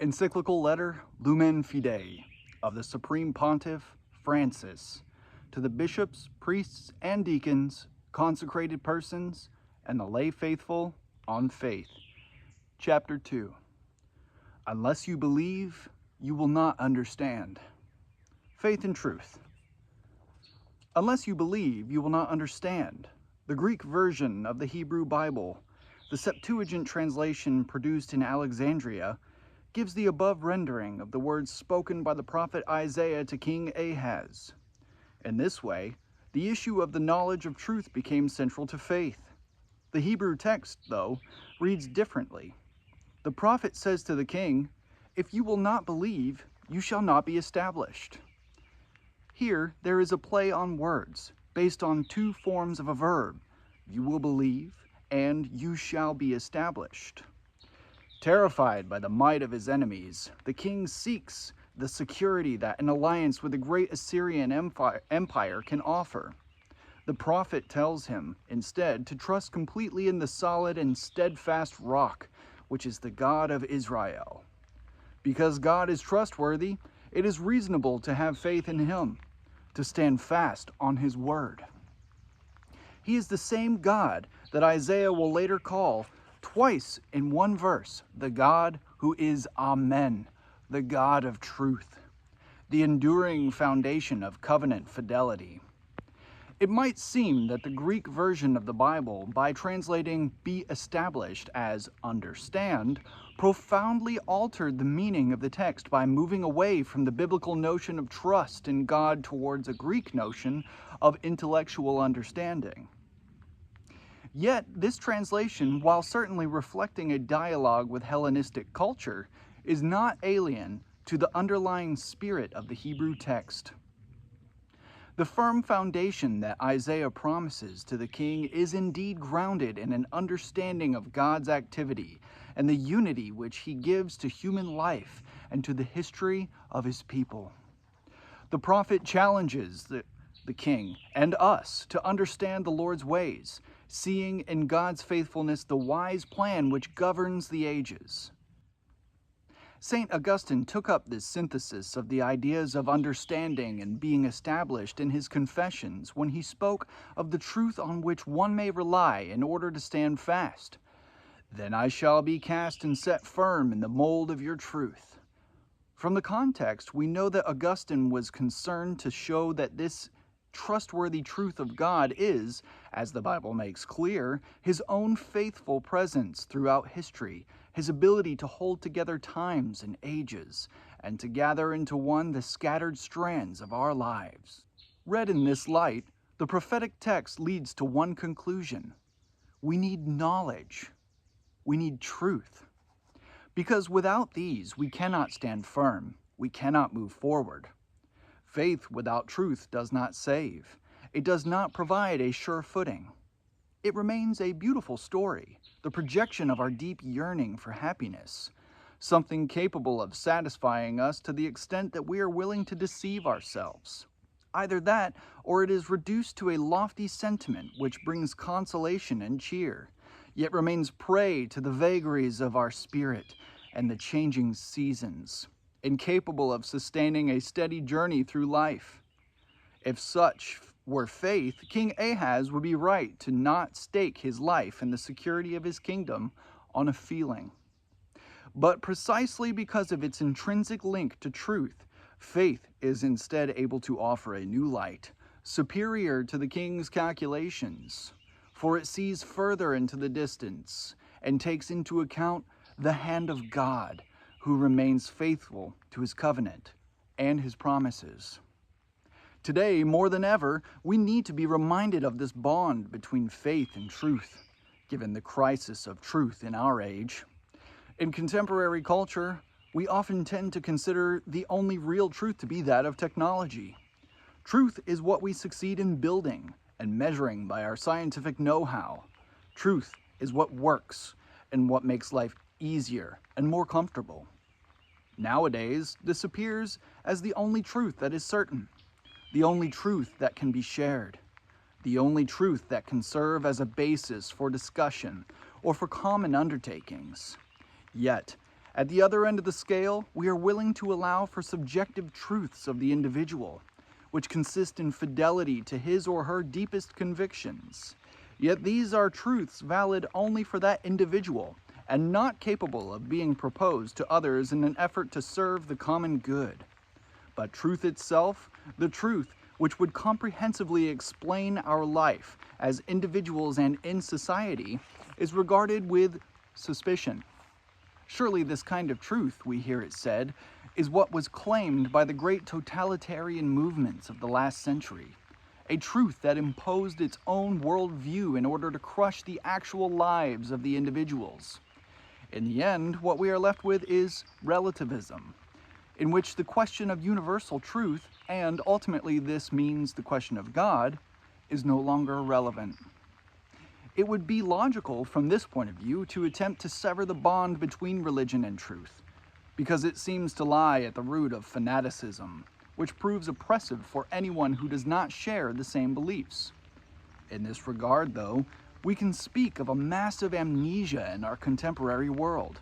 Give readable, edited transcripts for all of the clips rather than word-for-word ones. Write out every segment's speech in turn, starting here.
Encyclical letter Lumen Fidei of the Supreme Pontiff Francis to the bishops, priests, and deacons, consecrated persons, and the lay faithful on faith. Chapter 2. Unless you believe, you will not understand. Faith and truth. Unless you believe, you will not understand. The Greek version of the Hebrew Bible, the Septuagint translation produced in Alexandria, gives the above rendering of the words spoken by the prophet Isaiah to King Ahaz. In this way, the issue of the knowledge of truth became central to faith. The Hebrew text, though, reads differently. The prophet says to the king, "If you will not believe, you shall not be established." Here, there is a play on words, based on two forms of a verb, "you will believe" and "you shall be established." Terrified by the might of his enemies, the king seeks the security that an alliance with the great Assyrian empire can offer. The prophet tells him, instead, to trust completely in the solid and steadfast rock, which is the God of Israel. Because God is trustworthy, it is reasonable to have faith in him, to stand fast on his word. He is the same God that Isaiah will later call, twice in one verse, the God who is Amen, the God of truth, the enduring foundation of covenant fidelity. It might seem that the Greek version of the Bible, by translating "be established" as "understand," profoundly altered the meaning of the text by moving away from the biblical notion of trust in God towards a Greek notion of intellectual understanding. Yet, this translation, while certainly reflecting a dialogue with Hellenistic culture, is not alien to the underlying spirit of the Hebrew text. The firm foundation that Isaiah promises to the king is indeed grounded in an understanding of God's activity and the unity which he gives to human life and to the history of his people. The prophet challenges the king and us to understand the Lord's ways, seeing in God's faithfulness the wise plan which governs the ages. St. Augustine took up this synthesis of the ideas of understanding and being established in his Confessions when he spoke of the truth on which one may rely in order to stand fast. "Then I shall be cast and set firm in the mold of your truth." From the context, we know that Augustine was concerned to show that this trustworthy truth of God is, as the Bible makes clear, his own faithful presence throughout history, his ability to hold together times and ages, and to gather into one the scattered strands of our lives. Read in this light, the prophetic text leads to one conclusion. We need knowledge. We need truth. Because without these, we cannot stand firm. We cannot move forward. Faith without truth does not save. It does not provide a sure footing. It remains a beautiful story, the projection of our deep yearning for happiness, something capable of satisfying us to the extent that we are willing to deceive ourselves. Either that, or it is reduced to a lofty sentiment which brings consolation and cheer, yet remains prey to the vagaries of our spirit and the changing seasons, incapable of sustaining a steady journey through life. If such were faith, King Ahaz would be right to not stake his life and the security of his kingdom on a feeling. But precisely because of its intrinsic link to truth, faith is instead able to offer a new light, superior to the king's calculations, for it sees further into the distance and takes into account the hand of God, who remains faithful to his covenant and his promises. Today, more than ever, we need to be reminded of this bond between faith and truth, given the crisis of truth in our age. In contemporary culture, we often tend to consider the only real truth to be that of technology. Truth is what we succeed in building and measuring by our scientific know-how. Truth is what works and what makes life easier and more comfortable. Nowadays, this appears as the only truth that is certain, the only truth that can be shared, the only truth that can serve as a basis for discussion or for common undertakings. Yet, At the other end of the scale, we are willing to allow for subjective truths of the individual, which consist in fidelity to his or her deepest convictions. Yet these are truths valid only for that individual, and not capable of being proposed to others in an effort to serve the common good. But truth itself, the truth which would comprehensively explain our life as individuals and in society, is regarded with suspicion. Surely this kind of truth, we hear it said, is what was claimed by the great totalitarian movements of the last century, a truth that imposed its own worldview in order to crush the actual lives of the individuals. In the end, what we are left with is relativism, in which the question of universal truth, and ultimately this means the question of God, is no longer relevant. It would be logical from this point of view to attempt to sever the bond between religion and truth, because it seems to lie at the root of fanaticism, which proves oppressive for anyone who does not share the same beliefs. In this regard, though, we can speak of a massive amnesia in our contemporary world.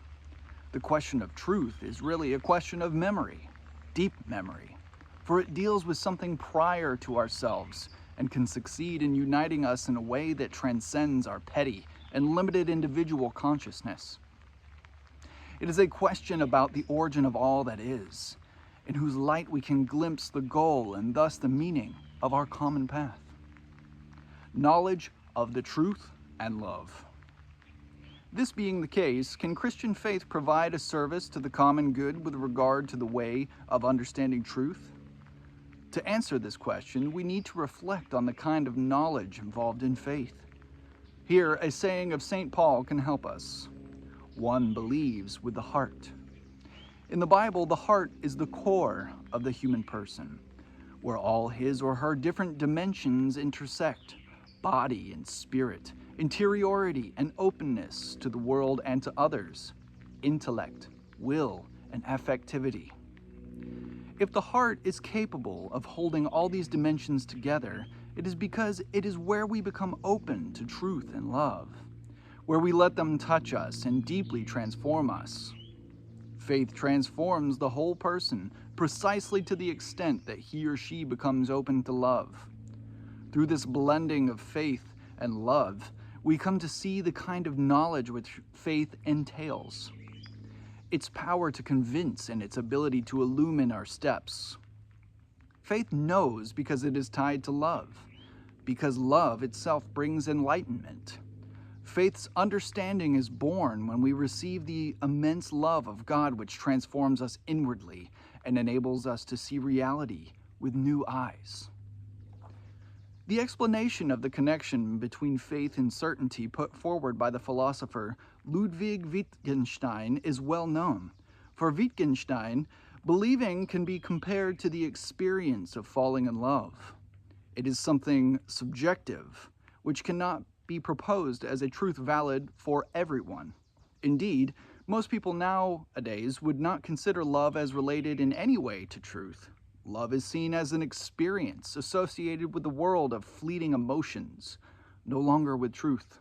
The question of truth is really a question of memory, deep memory, for it deals with something prior to ourselves and can succeed in uniting us in a way that transcends our petty and limited individual consciousness. It is a question about the origin of all that is, in whose light we can glimpse the goal and thus the meaning of our common path. Knowledge of the truth and love. This being the case, can Christian faith provide a service to the common good with regard to the way of understanding truth? To answer this question, we need to reflect on the kind of knowledge involved in faith. Here, a saying of St. Paul can help us. One believes with the heart. In the Bible, the heart is the core of the human person, where all his or her different dimensions intersect: body and spirit, interiority and openness to the world and to others, intellect, will, and affectivity. If the heart is capable of holding all these dimensions together, it is because it is where we become open to truth and love, where we let them touch us and deeply transform us. Faith transforms the whole person precisely to the extent that he or she becomes open to love. Through this blending of faith and love, we come to see the kind of knowledge which faith entails, its power to convince and its ability to illumine our steps. Faith knows because it is tied to love, because love itself brings enlightenment. Faith's understanding is born when we receive the immense love of God which transforms us inwardly and enables us to see reality with new eyes. The explanation of the connection between faith and certainty put forward by the philosopher Ludwig Wittgenstein is well known. For Wittgenstein, believing can be compared to the experience of falling in love. It is something subjective, which cannot be proposed as a truth valid for everyone. Indeed, most people nowadays would not consider love as related in any way to truth. Love is seen as an experience associated with the world of fleeting emotions, no longer with truth.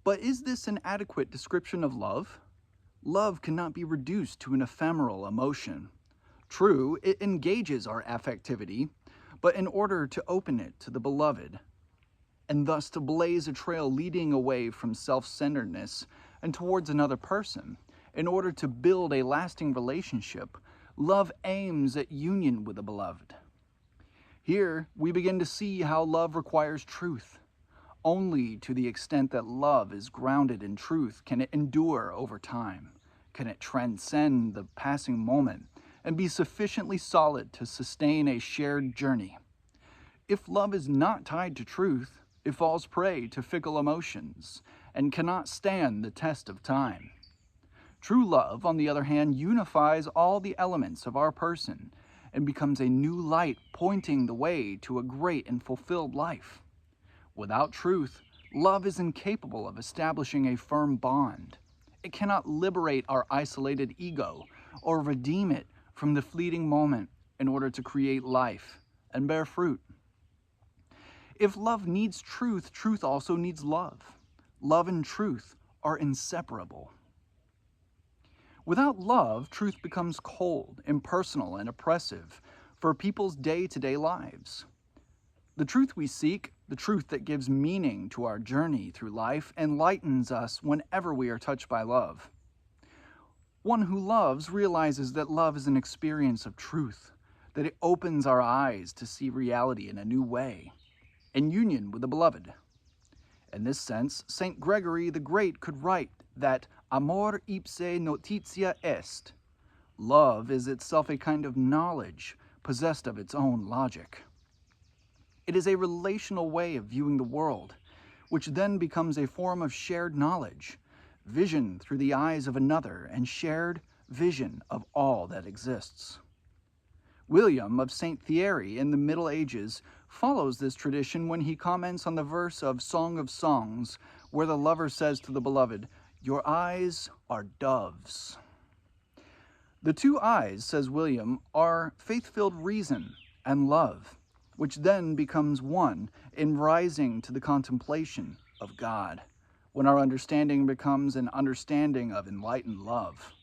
But is this an adequate description of love? Love cannot be reduced to an ephemeral emotion. True, it engages our affectivity, but in order to open it to the beloved, and thus to blaze a trail leading away from self-centeredness and towards another person, in order to build a lasting relationship, love aims at union with the beloved. Here, we begin to see how love requires truth. Only to the extent that love is grounded in truth can it endure over time, can it transcend the passing moment, and be sufficiently solid to sustain a shared journey. If love is not tied to truth, it falls prey to fickle emotions, and cannot stand the test of time. True love, on the other hand, unifies all the elements of our person and becomes a new light pointing the way to a great and fulfilled life. Without truth, love is incapable of establishing a firm bond. It cannot liberate our isolated ego or redeem it from the fleeting moment in order to create life and bear fruit. If love needs truth, truth also needs love. Love and truth are inseparable. Without love, truth becomes cold, impersonal, and oppressive for people's day-to-day lives. The truth we seek, the truth that gives meaning to our journey through life, enlightens us whenever we are touched by love. One who loves realizes that love is an experience of truth, that it opens our eyes to see reality in a new way, in union with the beloved. In this sense, St. Gregory the Great could write that amor ipse notitia est. Love is itself a kind of knowledge, possessed of its own logic. It is a relational way of viewing the world, which then becomes a form of shared knowledge, vision through the eyes of another, and shared vision of all that exists. William of St. Thierry in the Middle Ages follows this tradition when he comments on the verse of Song of Songs, where the lover says to the beloved, "Your eyes are doves." The two eyes, says William, are faith-filled reason and love, which then becomes one in rising to the contemplation of God, when our understanding becomes an understanding of enlightened love.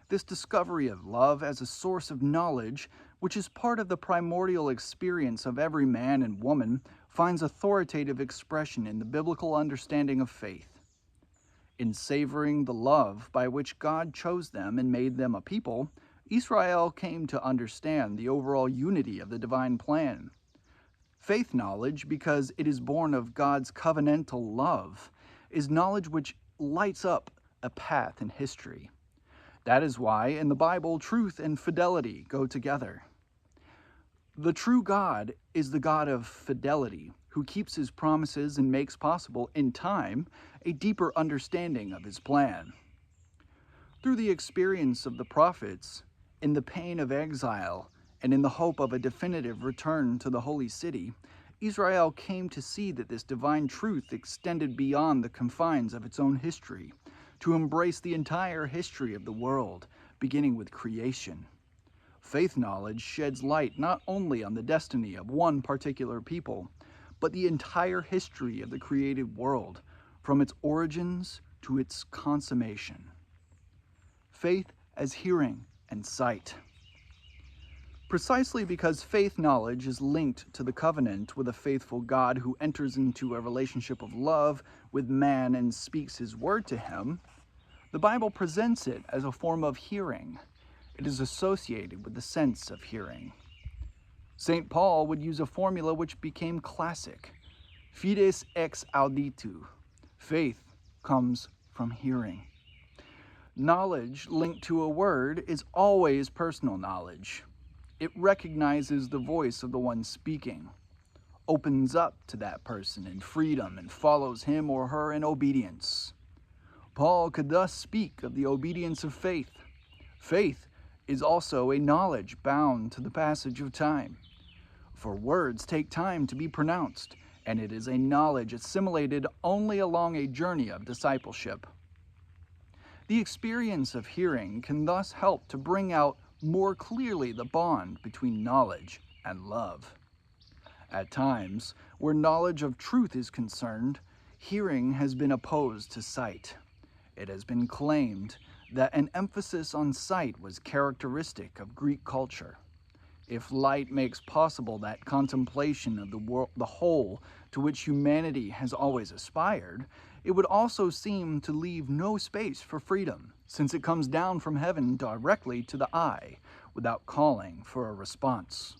This discovery of love as a source of knowledge, which is part of the primordial experience of every man and woman, finds authoritative expression in the biblical understanding of faith. In savoring the love by which God chose them and made them a people, Israel came to understand the overall unity of the divine plan. Faith knowledge, because it is born of God's covenantal love, is knowledge which lights up a path in history. That is why, in the Bible, truth and fidelity go together. The true God is the God of fidelity, who keeps his promises and makes possible, in time, a deeper understanding of his plan. Through the experience of the prophets, in the pain of exile, and in the hope of a definitive return to the holy city, Israel came to see that this divine truth extended beyond the confines of its own history, to embrace the entire history of the world, beginning with creation. Faith knowledge sheds light not only on the destiny of one particular people, but the entire history of the created world, from its origins to its consummation. Faith as hearing and sight. Precisely because faith knowledge is linked to the covenant with a faithful God who enters into a relationship of love with man and speaks his word to him, the Bible presents it as a form of hearing. It is associated with the sense of hearing. St. Paul would use a formula which became classic: fides ex auditu. Faith comes from hearing. Knowledge linked to a word is always personal knowledge. It recognizes the voice of the one speaking, opens up to that person in freedom, and follows him or her in obedience. Paul could thus speak of the obedience of faith. Faith is also a knowledge bound to the passage of time. For words take time to be pronounced, and it is a knowledge assimilated only along a journey of discipleship. The experience of hearing can thus help to bring out more clearly the bond between knowledge and love. At times, where knowledge of truth is concerned, hearing has been opposed to sight. It has been claimed that an emphasis on sight was characteristic of Greek culture. If light makes possible that contemplation of the whole to which humanity has always aspired, it would also seem to leave no space for freedom, since it comes down from heaven directly to the eye, without calling for a response.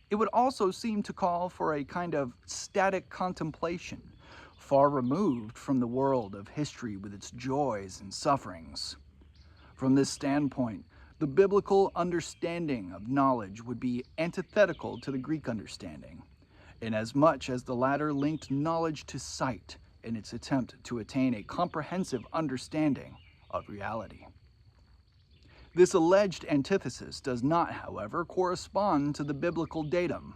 It would also seem to call for a kind of static contemplation, far removed from the world of history with its joys and sufferings. From this standpoint, the biblical understanding of knowledge would be antithetical to the Greek understanding, inasmuch as the latter linked knowledge to sight in its attempt to attain a comprehensive understanding of reality. This alleged antithesis does not, however, correspond to the biblical datum.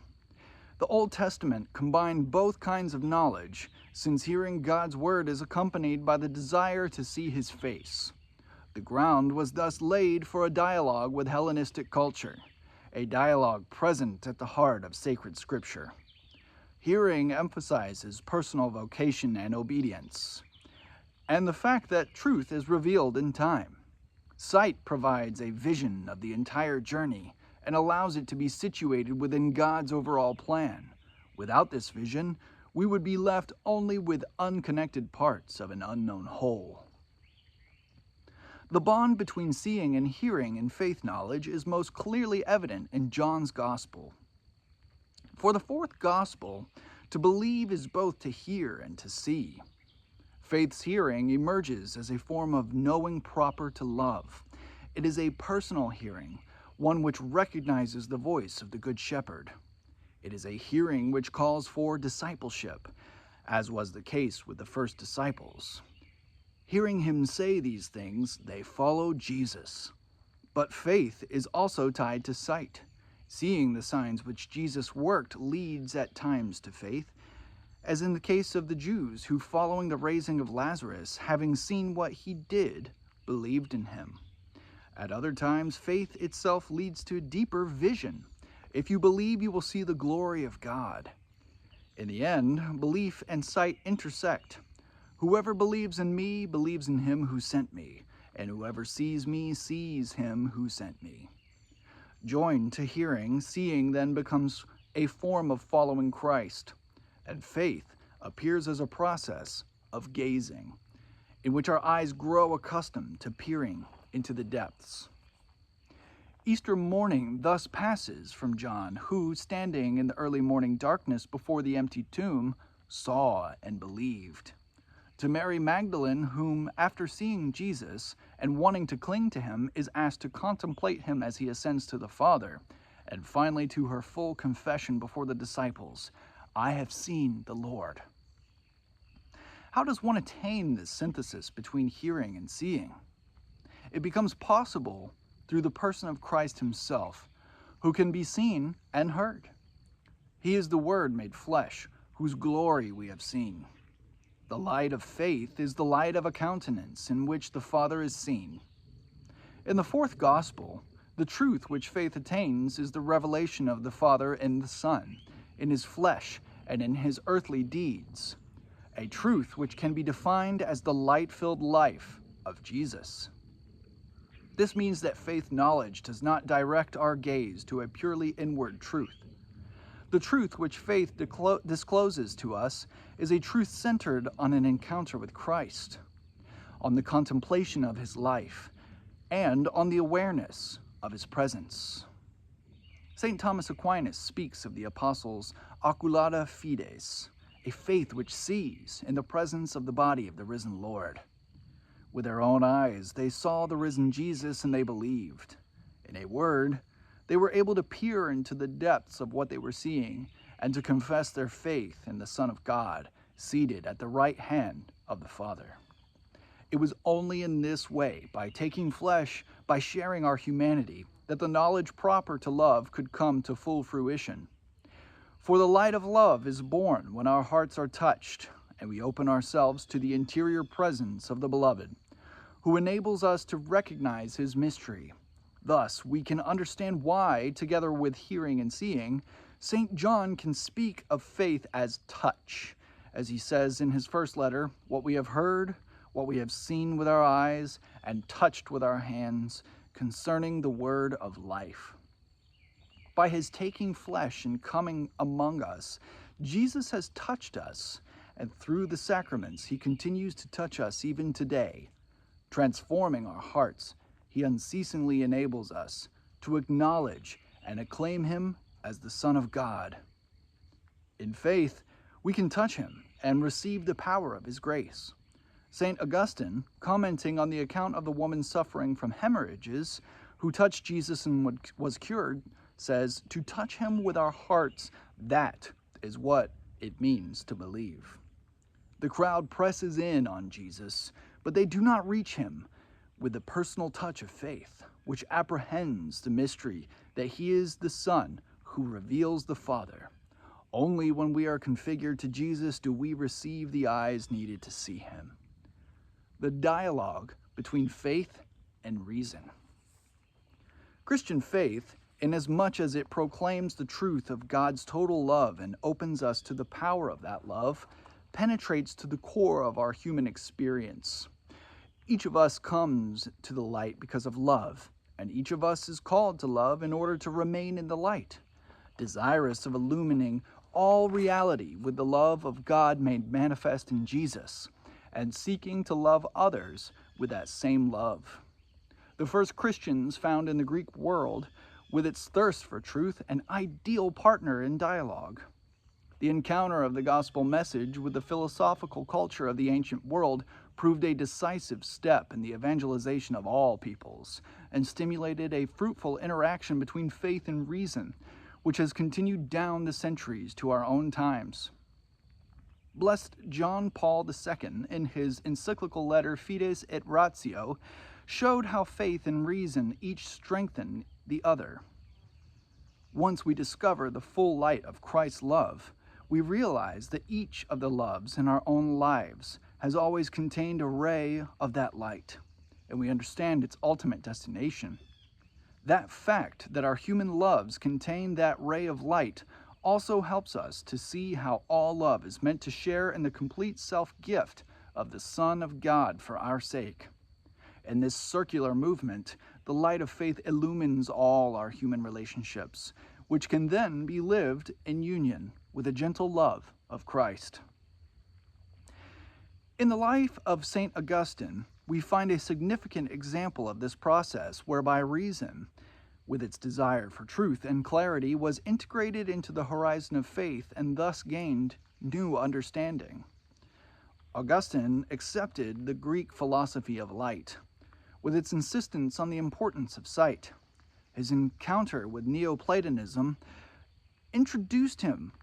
The Old Testament combined both kinds of knowledge, since hearing God's word is accompanied by the desire to see his face. The ground was thus laid for a dialogue with Hellenistic culture, a dialogue present at the heart of sacred scripture. Hearing emphasizes personal vocation and obedience, and the fact that truth is revealed in time. Sight provides a vision of the entire journey and allows it to be situated within God's overall plan. Without this vision, we would be left only with unconnected parts of an unknown whole. The bond between seeing and hearing in faith knowledge is most clearly evident in John's Gospel. For the fourth Gospel, to believe is both to hear and to see. Faith's hearing emerges as a form of knowing proper to love. It is a personal hearing, one which recognizes the voice of the Good Shepherd. It is a hearing which calls for discipleship, as was the case with the first disciples. Hearing him say these things, they follow Jesus. But faith is also tied to sight. Seeing the signs which Jesus worked leads at times to faith, as in the case of the Jews who, following the raising of Lazarus, having seen what he did, believed in him. At other times, faith itself leads to deeper vision. If you believe, you will see the glory of God. In the end, belief and sight intersect. Whoever believes in me believes in him who sent me, and whoever sees me sees him who sent me. Joined to hearing, seeing then becomes a form of following Christ, and faith appears as a process of gazing, in which our eyes grow accustomed to peering into the depths. Easter morning thus passes from John, who, standing in the early morning darkness before the empty tomb, saw and believed, to Mary Magdalene, whom, after seeing Jesus and wanting to cling to him, is asked to contemplate him as he ascends to the Father, and finally to her full confession before the disciples, I have seen the Lord. How does one attain this synthesis between hearing and seeing? It becomes possible through the person of Christ himself, who can be seen and heard. He is the Word made flesh, whose glory we have seen. The light of faith is the light of a countenance in which the Father is seen. In the fourth Gospel, the truth which faith attains is the revelation of the Father in the Son, in his flesh and in his earthly deeds, a truth which can be defined as the light-filled life of Jesus. This means that faith knowledge does not direct our gaze to a purely inward truth. The truth which faith discloses to us is a truth centered on an encounter with Christ, on the contemplation of his life, and on the awareness of his presence. St. Thomas Aquinas speaks of the apostles' oculata fides, a faith which sees in the presence of the body of the risen Lord. With their own eyes, they saw the risen Jesus and they believed. In a word, they were able to peer into the depths of what they were seeing and to confess their faith in the Son of God, seated at the right hand of the Father. It was only in this way, by taking flesh, by sharing our humanity, that the knowledge proper to love could come to full fruition. For the light of love is born when our hearts are touched, and we open ourselves to the interior presence of the Beloved, who enables us to recognize his mystery. Thus, we can understand why, together with hearing and seeing, St. John can speak of faith as touch, as he says in his first letter, what we have heard, what we have seen with our eyes, and touched with our hands, concerning the word of life. By his taking flesh and coming among us, Jesus has touched us, and through the sacraments he continues to touch us even today. Transforming our hearts, he unceasingly enables us to acknowledge and acclaim him as the Son of God. In faith, we can touch him and receive the power of his grace. St. Augustine, commenting on the account of the woman suffering from hemorrhages, who touched Jesus and was cured, says, to touch him with our hearts, that is what it means to believe. The crowd presses in on Jesus, but they do not reach him with the personal touch of faith, which apprehends the mystery that he is the Son who reveals the Father. Only when we are configured to Jesus do we receive the eyes needed to see him. The dialogue between faith and reason. Christian faith, inasmuch as it proclaims the truth of God's total love and opens us to the power of that love, penetrates to the core of our human experience. Each of us comes to the light because of love, and each of us is called to love in order to remain in the light, desirous of illumining all reality with the love of God made manifest in Jesus, and seeking to love others with that same love. The first Christians found in the Greek world, with its thirst for truth, an ideal partner in dialogue. The encounter of the gospel message with the philosophical culture of the ancient world proved a decisive step in the evangelization of all peoples, and stimulated a fruitful interaction between faith and reason, which has continued down the centuries to our own times. Blessed John Paul II, in his encyclical letter Fides et Ratio, showed how faith and reason each strengthen the other. Once we discover the full light of Christ's love, we realize that each of the loves in our own lives has always contained a ray of that light, and we understand its ultimate destination. That fact that our human loves contain that ray of light also helps us to see how all love is meant to share in the complete self-gift of the Son of God for our sake. In this circular movement, the light of faith illumines all our human relationships, which can then be lived in union with the gentle love of Christ. In the life of St. Augustine, we find a significant example of this process whereby reason, with its desire for truth and clarity, was integrated into the horizon of faith and thus gained new understanding. Augustine accepted the Greek philosophy of light, with its insistence on the importance of sight. His encounter with Neoplatonism introduced him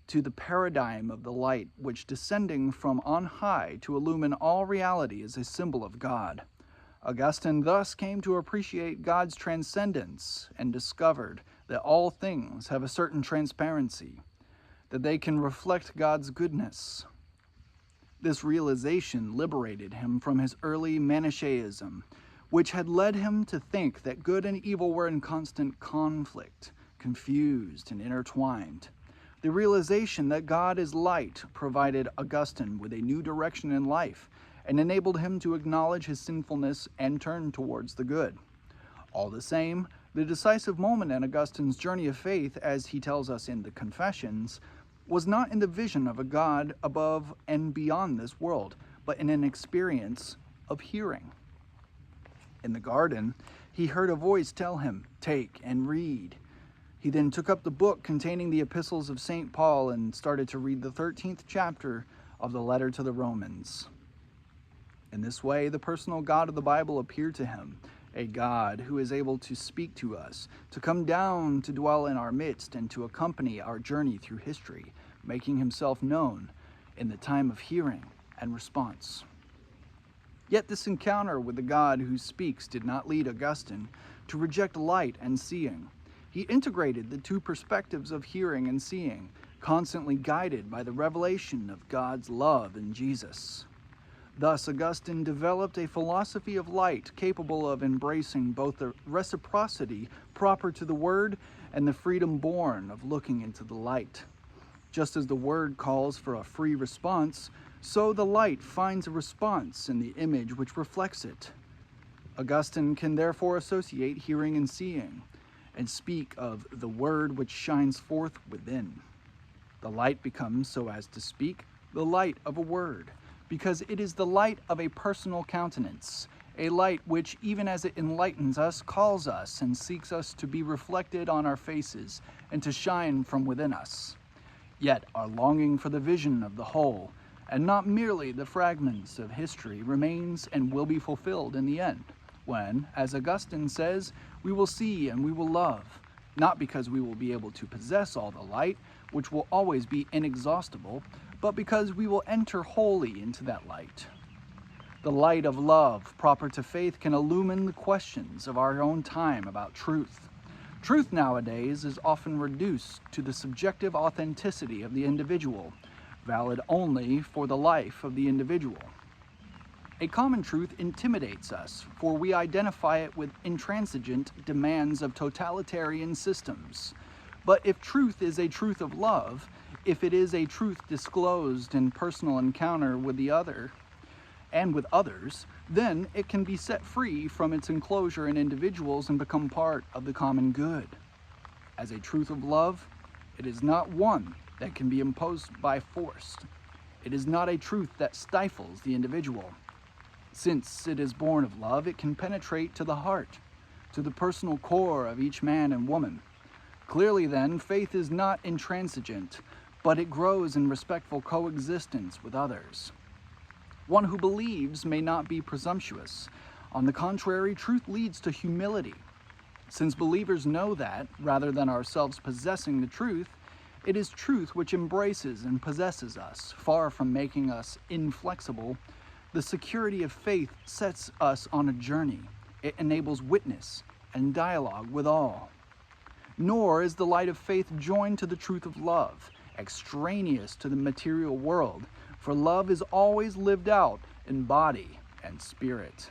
to the paradigm of the light which, descending from on high to illumine all reality, is a symbol of God. Augustine thus came to appreciate God's transcendence and discovered that all things have a certain transparency, that they can reflect God's goodness. This realization liberated him from his early Manichaeism, which had led him to think that good and evil were in constant conflict, confused and intertwined. The realization that God is light provided Augustine with a new direction in life and enabled him to acknowledge his sinfulness and turn towards the good. All the same, the decisive moment in Augustine's journey of faith, as he tells us in the Confessions, was not in the vision of a God above and beyond this world, but in an experience of hearing. In the garden, he heard a voice tell him, "Take and read." He then took up the book containing the epistles of St. Paul and started to read the 13th chapter of the letter to the Romans. In this way, the personal God of the Bible appeared to him, a God who is able to speak to us, to come down to dwell in our midst, and to accompany our journey through history, making himself known in the time of hearing and response. Yet this encounter with the God who speaks did not lead Augustine to reject light and seeing. He integrated the two perspectives of hearing and seeing, constantly guided by the revelation of God's love in Jesus. Thus, Augustine developed a philosophy of light capable of embracing both the reciprocity proper to the Word and the freedom born of looking into the light. Just as the Word calls for a free response, so the light finds a response in the image which reflects it. Augustine can therefore associate hearing and seeing, and speak of the Word which shines forth within. The light becomes, so as to speak, the light of a word, because it is the light of a personal countenance, a light which, even as it enlightens us, calls us and seeks us to be reflected on our faces and to shine from within us. Yet our longing for the vision of the whole, and not merely the fragments of history, remains and will be fulfilled in the end, when, as Augustine says, we will see and we will love, not because we will be able to possess all the light, which will always be inexhaustible, but because we will enter wholly into that light. The light of love proper to faith can illumine the questions of our own time about truth. Truth nowadays is often reduced to the subjective authenticity of the individual, valid only for the life of the individual. A common truth intimidates us, for we identify it with intransigent demands of totalitarian systems. But if truth is a truth of love, if it is a truth disclosed in personal encounter with the other and with others, Then it can be set free from its enclosure in individuals and become part of the common good. As a truth of love, it is not one that can be imposed by force. It is not a truth that stifles the individual. Since it is born of love, it can penetrate to the heart, to the personal core of each man and woman. Clearly then, faith is not intransigent, but it grows in respectful coexistence with others. One who believes may not be presumptuous. On the contrary, truth leads to humility. Since believers know that, rather than ourselves possessing the truth, it is truth which embraces and possesses us, far from making us inflexible. The security of faith sets us on a journey. It enables witness and dialogue with all. Nor is the light of faith joined to the truth of love, extraneous to the material world, for love is always lived out in body and spirit.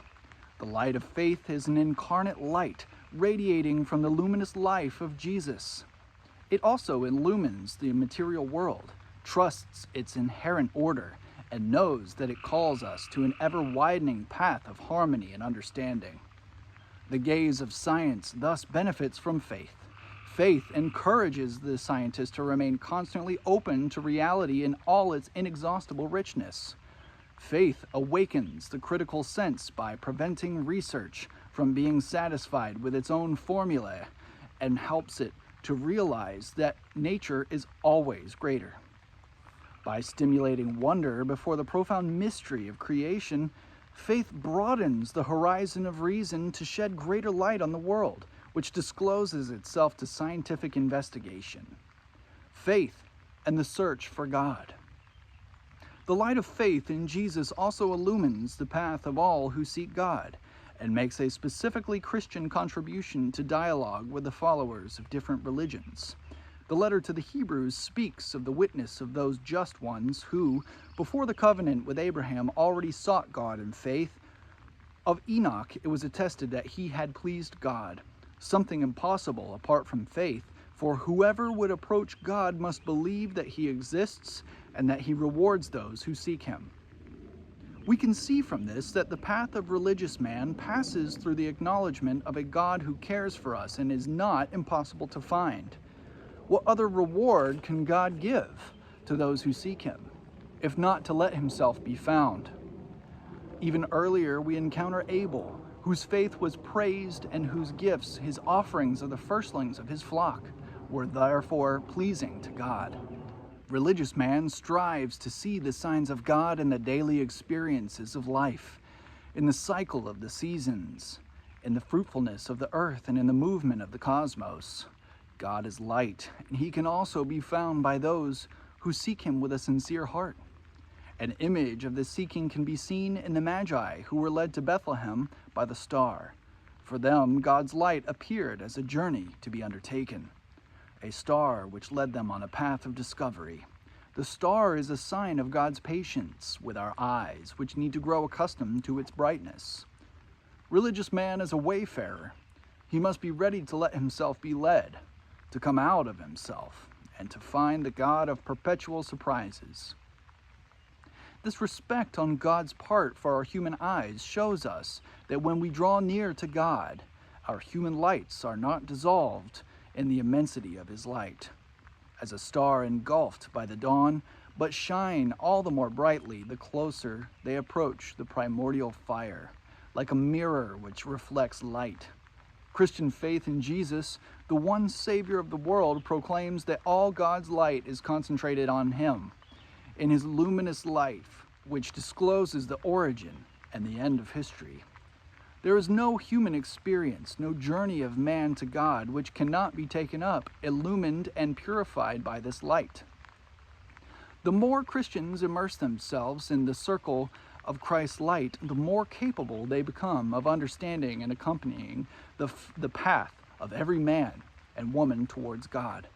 The light of faith is an incarnate light radiating from the luminous life of Jesus. It also illumines the material world, trusts its inherent order, and knows that it calls us to an ever-widening path of harmony and understanding. The gaze of science thus benefits from faith. Faith encourages the scientist to remain constantly open to reality in all its inexhaustible richness. Faith awakens the critical sense by preventing research from being satisfied with its own formulae and helps it to realize that nature is always greater. By stimulating wonder before the profound mystery of creation, faith broadens the horizon of reason to shed greater light on the world, which discloses itself to scientific investigation. Faith and the search for God. The light of faith in Jesus also illumines the path of all who seek God, and makes a specifically Christian contribution to dialogue with the followers of different religions. The letter to the Hebrews speaks of the witness of those just ones who, before the covenant with Abraham, already sought God in faith. Of Enoch, it was attested that he had pleased God, something impossible apart from faith, for whoever would approach God must believe that he exists and that he rewards those who seek him. We can see from this that the path of religious man passes through the acknowledgement of a God who cares for us and is not impossible to find. What other reward can God give to those who seek him, if not to let himself be found? Even earlier, we encounter Abel, whose faith was praised and whose gifts, his offerings of the firstlings of his flock, were therefore pleasing to God. Religious man strives to see the signs of God in the daily experiences of life, in the cycle of the seasons, in the fruitfulness of the earth, and in the movement of the cosmos. God is light, and he can also be found by those who seek him with a sincere heart. An image of this seeking can be seen in the Magi who were led to Bethlehem by the star. For them, God's light appeared as a journey to be undertaken, a star which led them on a path of discovery. The star is a sign of God's patience with our eyes, which need to grow accustomed to its brightness. Religious man is a wayfarer. He must be ready to let himself be led, to come out of himself, and to find the God of perpetual surprises. This respect on God's part for our human eyes shows us that when we draw near to God, our human lights are not dissolved in the immensity of his light, as a star engulfed by the dawn, but shine all the more brightly the closer they approach the primordial fire, like a mirror which reflects light. Christian faith in Jesus, the one Savior of the world, proclaims that all God's light is concentrated on him, in his luminous life, which discloses the origin and the end of history. There is no human experience, no journey of man to God, which cannot be taken up, illumined, and purified by this light. The more Christians immerse themselves in the circle of Christ's light, the more capable they become of understanding and accompanying the path of every man and woman towards God.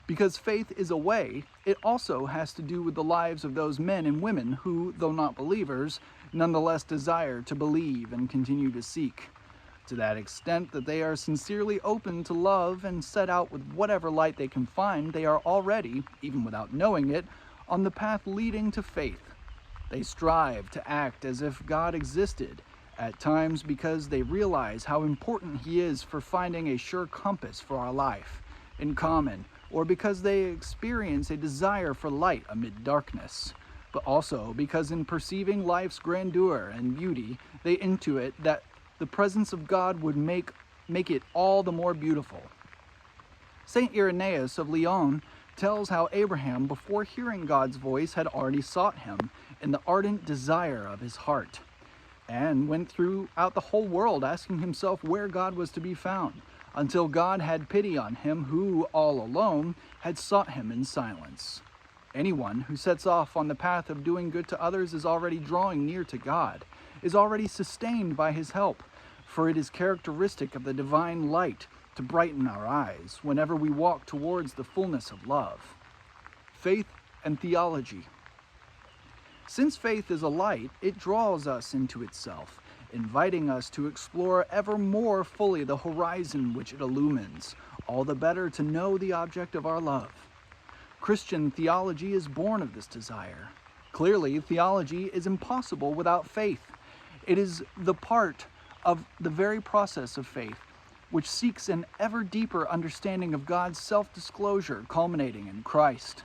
Because faith is a way, it also has to do with the lives of those men and women who, though not believers, nonetheless desire to believe and continue to seek. To that extent that they are sincerely open to love and set out with whatever light they can find, they are already, even without knowing it, on the path leading to faith. They strive to act as if God existed, at times because they realize how important He is for finding a sure compass for our life in common, or because they experience a desire for light amid darkness, but also because in perceiving life's grandeur and beauty, they intuit that the presence of God would make it all the more beautiful. Saint Irenaeus of Lyon tells how Abraham, before hearing God's voice, had already sought Him in the ardent desire of his heart, and went throughout the whole world asking himself where God was to be found, until God had pity on him who, all alone, had sought Him in silence. Anyone who sets off on the path of doing good to others is already drawing near to God, is already sustained by His help, for it is characteristic of the divine light to brighten our eyes whenever we walk towards the fullness of love. Faith and theology. Since faith is a light, it draws us into itself, inviting us to explore ever more fully the horizon which it illumines, all the better to know the object of our love. Christian theology is born of this desire. Clearly, theology is impossible without faith. It is the part of the very process of faith which seeks an ever deeper understanding of God's self-disclosure culminating in Christ.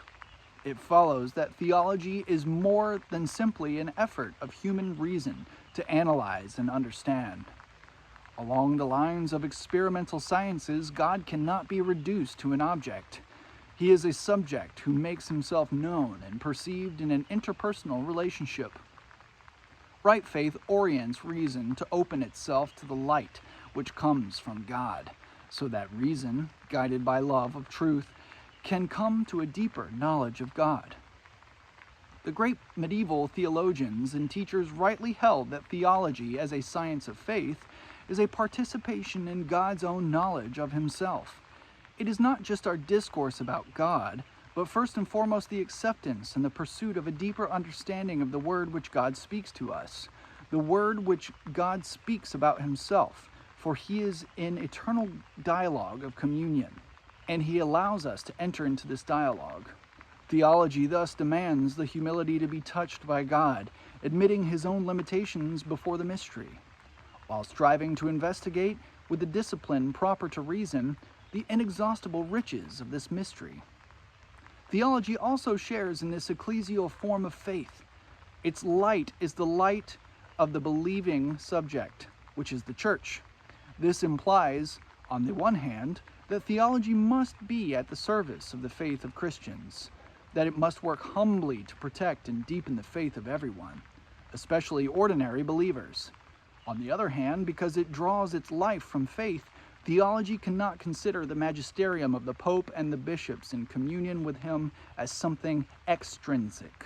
It follows that theology is more than simply an effort of human reason to analyze and understand. Along the lines of experimental sciences, God cannot be reduced to an object. He is a subject who makes himself known and perceived in an interpersonal relationship. Right faith orients reason to open itself to the light which comes from God, so that reason, guided by love of truth, can come to a deeper knowledge of God. The great medieval theologians and teachers rightly held that theology as a science of faith is a participation in God's own knowledge of Himself. It is not just our discourse about God, but first and foremost the acceptance and the pursuit of a deeper understanding of the word which God speaks to us, the word which God speaks about Himself, for He is in eternal dialogue of communion, and He allows us to enter into this dialogue. Theology thus demands the humility to be touched by God, admitting His own limitations before the mystery, while striving to investigate, with the discipline proper to reason, the inexhaustible riches of this mystery. Theology also shares in this ecclesial form of faith. Its light is the light of the believing subject, which is the Church. This implies, on the one hand, that theology must be at the service of the faith of Christians, that it must work humbly to protect and deepen the faith of everyone, especially ordinary believers. On the other hand, because it draws its life from faith, theology cannot consider the magisterium of the Pope and the bishops in communion with him as something extrinsic,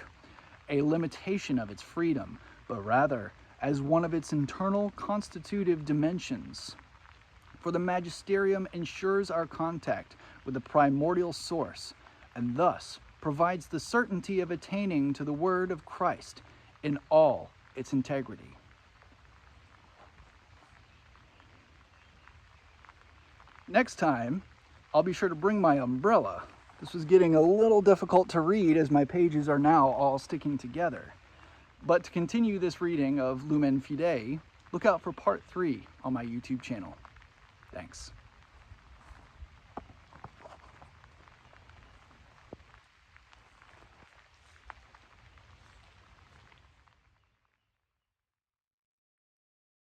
a limitation of its freedom, but rather as one of its internal constitutive dimensions. For the magisterium ensures our contact with the primordial source, and thus provides the certainty of attaining to the word of Christ in all its integrity. Next time, I'll be sure to bring my umbrella. This was getting a little difficult to read as my pages are now all sticking together. But to continue this reading of Lumen Fidei, look out for part 3 on my YouTube channel. Thanks.